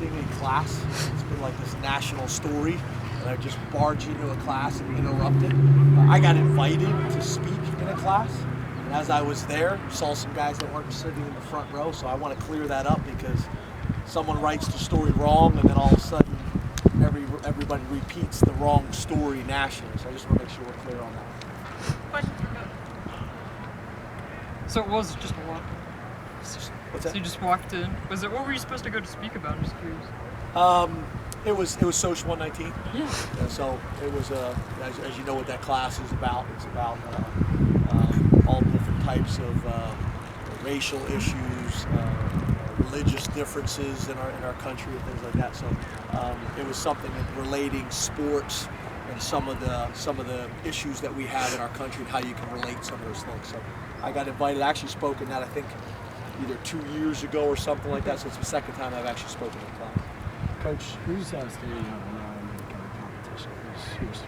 interrupting a class. It's been like this national story, and I just barge into a class and interrupt it. I got invited to speak in a class, and as I was there, saw some guys that weren't sitting in the front row, so I want to clear that up because someone writes the story wrong, and then all of a sudden, everybody repeats the wrong story nationally. So I just want to make sure we're clear on that. Question. So it was just a walk. What's that? So you just walked in. Was it? What were you supposed to go to speak about? I'm just curious. It was Social 119. Yeah. So it was as you know what that class is about. It's about all different types of racial issues, religious differences in our country and things like that. So it was something relating sports and some of the issues that we have in our country and how you can relate some of those things. So I got invited. I actually spoke in that I think either 2 years ago or something like that. So it's the second time I've actually spoken in class. Coach, who's standing out in the competition? Who's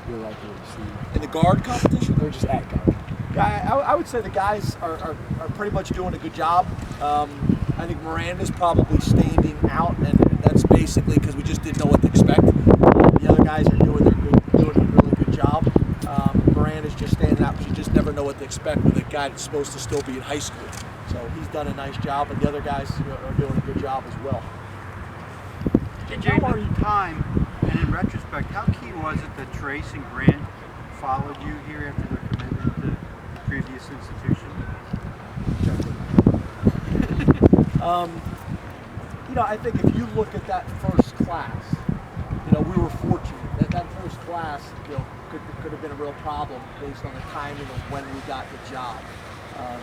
you're likely to see? In the guard competition? Or just at guard? Yeah, I would say the guys are pretty much doing a good job. I think Miranda's probably standing out, and that's basically because we just didn't know what to expect. The other guys are doing a really good job. Miranda's just standing out because you just never know what to expect with a guy that's supposed to still be in high school. So he's done a nice job, and the other guys are doing a good job as well. In your time, and in retrospect, how key was it that Trace and Grant followed you here after their commitment to the previous institution? I think if you look at that first class, we were fortunate that first class, could have been a real problem based on the timing of when we got the job.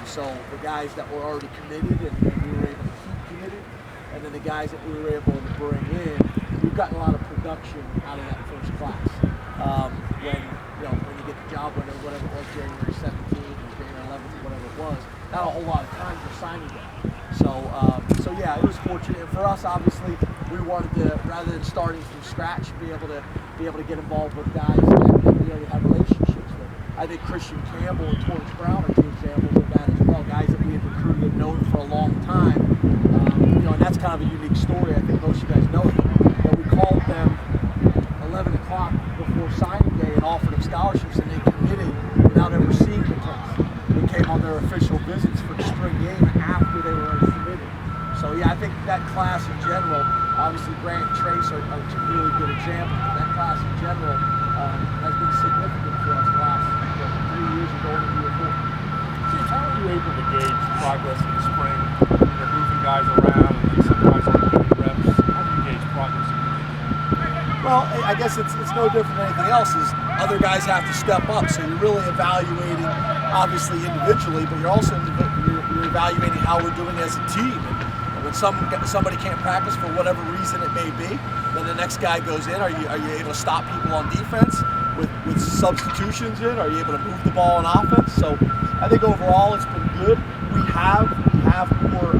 So the guys that were already committed and we were able to keep committed, and then the guys that we were able to bring in, we've gotten a lot of production out of that first class. When you get the job, whatever it was, January 17th or January 11th or whatever it was, not a whole lot of time for signing day. So yeah, it was fortunate. And for us, obviously, we wanted to, rather than starting from scratch, be able to get involved with guys that we already have relationships with. I think Christian Campbell and Torrance Brown are two examples of that as well. Guys that we had recruited and known for a long time. And that's kind of a unique story. I think most of you guys know it. But we called them 11 o'clock before signing day and offered them scholarships, and they committed without ever seeing the class. They came on their official visits for the spring game after they were already committed. So yeah, I think that class in general, obviously Grant and Trace are two really good examples. That class in general has been significant for us the last 3 years and going into year 4. James, how are you able to gauge progress in the spring? You're moving guys around, and some guys aren't getting reps. How do you gauge progress in the weekend? Well, I guess it's no different than anything else. Is other guys have to step up, so you're really evaluating, obviously individually, but you're also you're evaluating how we're doing as a team. And when somebody can't practice for whatever reason it may be, then the next guy goes in. Are you able to stop people on defense with substitutions in? Are you able to move the ball on offense? So I think overall it's been good. We have more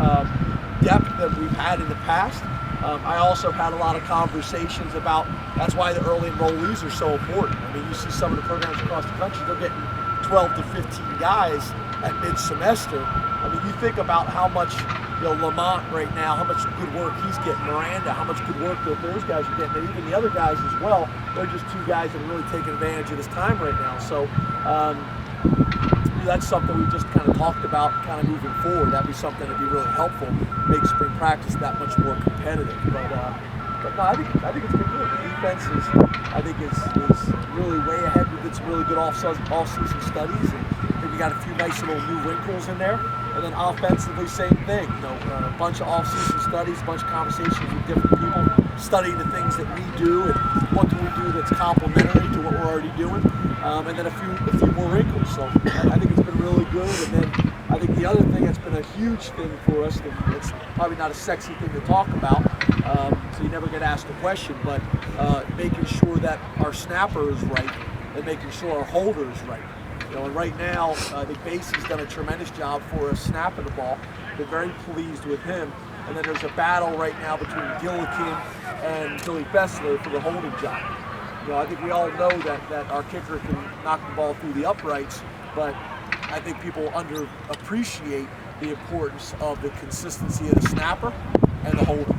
depth than we've had in the past. I also had a lot of conversations about, that's why the early enrollees are so important. I mean, you see some of the programs across the country, they're getting 12 to 15 guys at mid-semester. I mean, you think about how much, Lamont right now, how much good work he's getting, Miranda, how much good work that those guys are getting, and even the other guys as well. They're just two guys that are really taking advantage of this time right now. So that's something we just kind of talked about kind of moving forward. That'd be something that'd be really helpful, make spring practice that much more competitive. But no, I think it's been good. The defense is really way ahead. We did some really good off-season studies, and I think we got a few nice little new wrinkles in there. And then offensively, same thing. A bunch of off-season studies, a bunch of conversations with different people, studying the things that we do and what can we do that's complementary to what we're already doing. And then a few more wrinkles. So I think it's been really good. And then I think the other thing that's been a huge thing for us, and it's probably not a sexy thing to talk about, so you never get asked the question, but making sure that our snapper is right and making sure our holder is right. And right now, I think Basie's done a tremendous job for us snapping the ball. Been very pleased with him. And then there's a battle right now between Gillikin and Billy Bessler for the holding job. I think we all know that our kicker can knock the ball through the uprights, but I think people underappreciate the importance of the consistency of the snapper and the holder.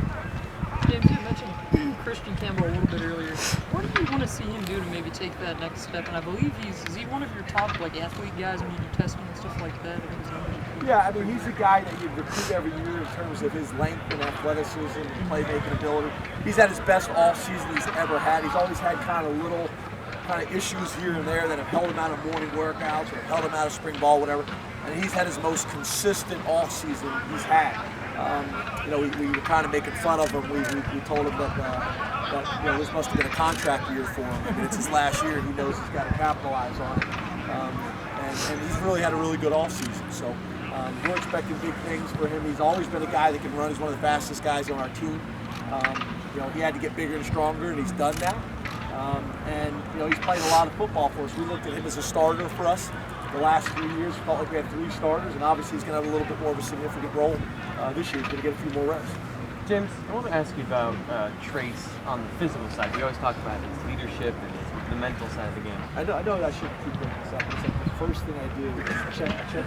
Christian Campbell a little bit earlier. What do you want to see him do to maybe take that next step? And I believe is he one of your top like athlete guys when you do testing and stuff like that? I think he's number 2. Yeah, I mean, he's a guy that you recruit every year in terms of his length and athleticism and playmaking ability. He's at his best all season he's ever had. He's always had kind of little issues here and there that have held him out of morning workouts or held him out of spring ball, whatever. And he's had his most consistent all season he's had. We were kind of making fun of him. We told him that this must have been a contract year for him. I mean, it's his last year. He knows he's got to capitalize on it. And he's really had a really good off season. So we're expecting big things for him. He's always been a guy that can run. He's one of the fastest guys on our team. He had to get bigger and stronger, and he's done that. He's played a lot of football for us. We looked at him as a starter for us the last 3 years. We felt like we had 3 starters, and obviously he's going to have a little bit more of a significant role this year. He's going to get a few more reps. James, I want to ask you about Trace on the physical side. We always talk about his leadership and the mental side of the game. I know I should keep bringing this up. It's like the first thing I do is check to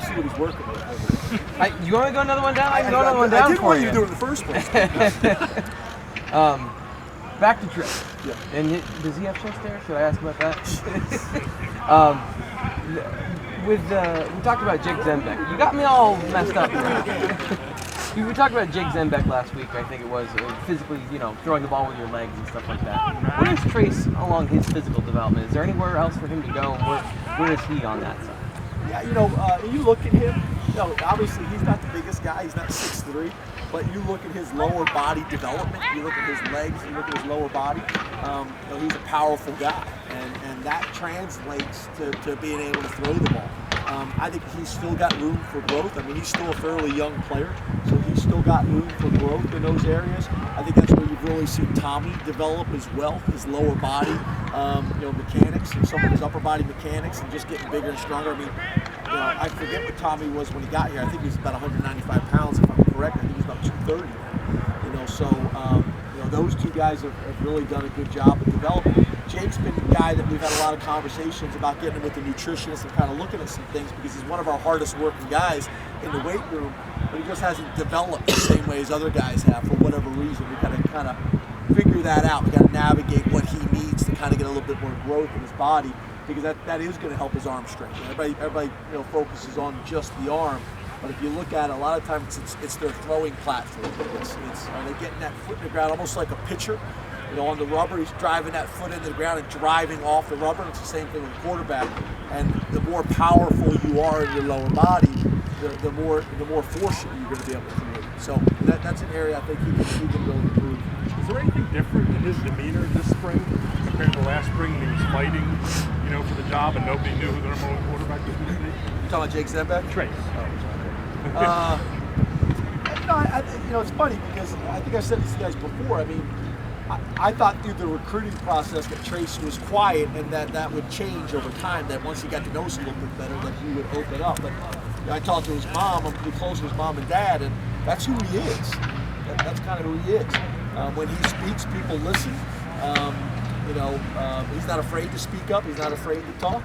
see what he's working with. You want to go another one down? I can go another one down I didn't for want you. you to do it in the first place. Back to Trace. Yeah. And does he have chest hair? Should I ask about that? We talked about Jake Zembeck. You got me all messed up here. We talked about Jake Zembeck last week, I think it was, physically, throwing the ball with your legs and stuff like that. Where is Trace along his physical development? Is there anywhere else for him to go? Where is he on that side? Yeah, you look at him, obviously he's not the biggest guy, he's not 6'3", but you look at his lower body development, you look at his legs, you look at his lower body, he's a powerful guy, and that translates to being able to throw the ball. I think he's still got room for growth. I mean, he's still a fairly young player, so he's still got room for growth in those areas. I think that's where you've really seen Tommy develop as well, his lower body, mechanics, and some of his upper body mechanics, and just getting bigger and stronger. I mean, I forget what Tommy was when he got here. I think he was about 195 pounds, if I'm correct. I think he was about 230. Those two guys have really done a good job of developing. Jake's been a guy that we've had a lot of conversations about getting him with the nutritionist and kind of looking at some things because he's one of our hardest working guys in the weight room, but he just hasn't developed the same way as other guys have for whatever reason. We got to kind of figure that out. We got to navigate what he needs to kind of get a little bit more growth in his body because that is going to help his arm strength. Everybody focuses on just the arm. But if you look at it, a lot of times it's their throwing platform. Are they getting that foot in the ground almost like a pitcher? On the rubber, he's driving that foot into the ground and driving off the rubber. It's the same thing with the quarterback. And the more powerful you are in your lower body, the more force you're going to be able to create. So that's an area I think he can really improve. Is there anything different in his demeanor this spring compared to last spring when he was fighting, for the job and nobody knew who the number one quarterback was going to be? You talking about Jake Zembeck? Trace. It's funny because I think I've said this to you guys before. I mean, I thought through the recruiting process that Trace was quiet and that would change over time, that once he got to know us a little bit better, that he would open up. But I talked to his mom, I'm pretty close to his mom and dad, and that's who he is. That's kind of who he is. When he speaks, people listen. He's not afraid to speak up. He's not afraid to talk.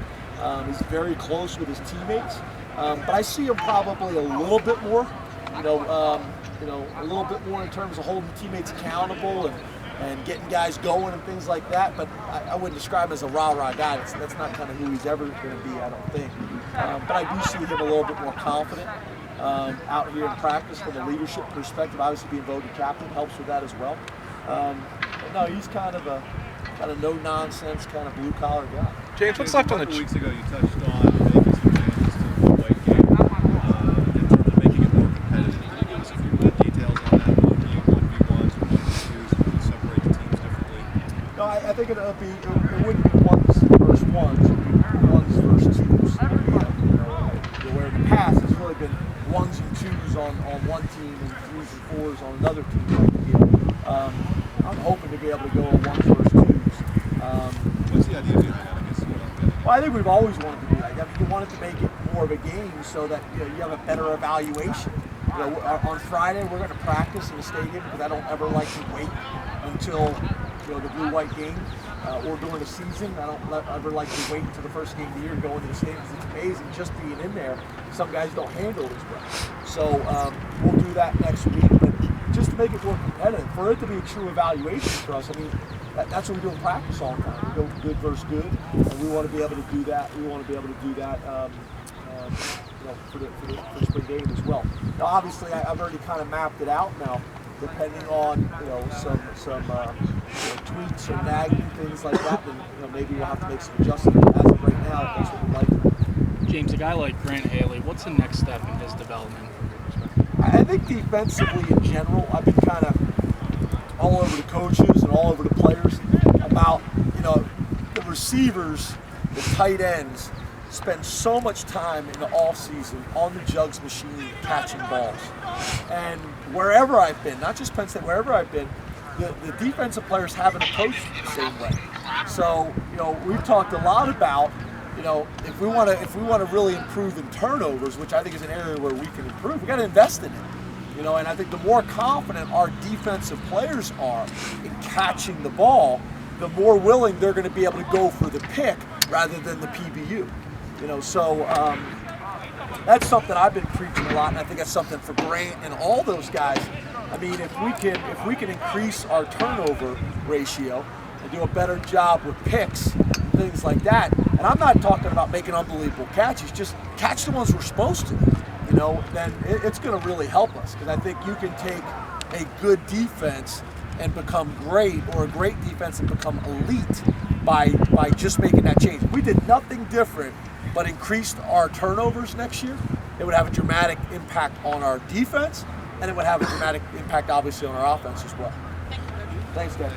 He's very close with his teammates. But I see him probably a little bit more, a little bit more in terms of holding teammates accountable and getting guys going and things like that. But I wouldn't describe him as a rah-rah guy. That's not kind of who he's ever going to be, I don't think. But I do see him a little bit more confident out here in practice from a leadership perspective. Obviously, being voted captain helps with that as well. But no, he's kind of a no-nonsense, kind of blue-collar guy. James, what's left on the... A couple weeks ago, you touched on making some changes to the weight game in terms of making it more competitive. Can you give us a few more details on that? Will it be 1v1s or 1v2s? Will it separate the teams differently? No, I think it wouldn't be ones versus ones. It would be ones versus twos. Where in the past, it's really been ones and twos on one team and threes and fours on another team. I'm hoping to be able to go on ones versus twos. What's the idea behind that? I guess what I'm getting. Well, I think we've always wanted to do that. I mean, you wanted to make it more of a game so that you have a better evaluation. On Friday we're going to practice in the stadium because I don't ever like to wait until the blue-white game or during the season. I don't ever like to wait until the first game of the year to go into the stadium because it's amazing just being in there. Some guys don't handle it as well. So we'll do that next week. But just make it more competitive. For it to be a true evaluation for us, I mean, that's what we do in practice all the time. We go good versus good, and we want to be able to do that. We want to be able to do that, for the spring game as well. Now, obviously, I've already kind of mapped it out now, depending on some tweaks or nagging things like that. Then maybe we'll have to make some adjustments. As of right now, that's what we like. James, a guy like Grant Haley, what's the next step in his development? I think defensively in general, I've been kind of all over the coaches and all over the players about, the receivers, the tight ends, spend so much time in the offseason on the jugs machine catching balls. And wherever I've been, not just Penn State, wherever I've been, the defensive players haven't approached it the same way. So, we've talked a lot about, if we want to really improve in turnovers, which I think is an area where we can improve, we got to invest in it. And I think the more confident our defensive players are in catching the ball, the more willing they're going to be able to go for the pick rather than the PBU. So that's something I've been preaching a lot, and I think that's something for Grant and all those guys. I mean, if we can increase our turnover ratio and do a better job with picks and things like that, and I'm not talking about making unbelievable catches, just catch the ones we're supposed to, then it's going to really help us, because I think you can take a good defense and become great, or a great defense and become elite by just making that change. If we did nothing different but increased our turnovers next year, it would have a dramatic impact on our defense, and it would have a dramatic impact, obviously, on our offense as well. Thanks, guys.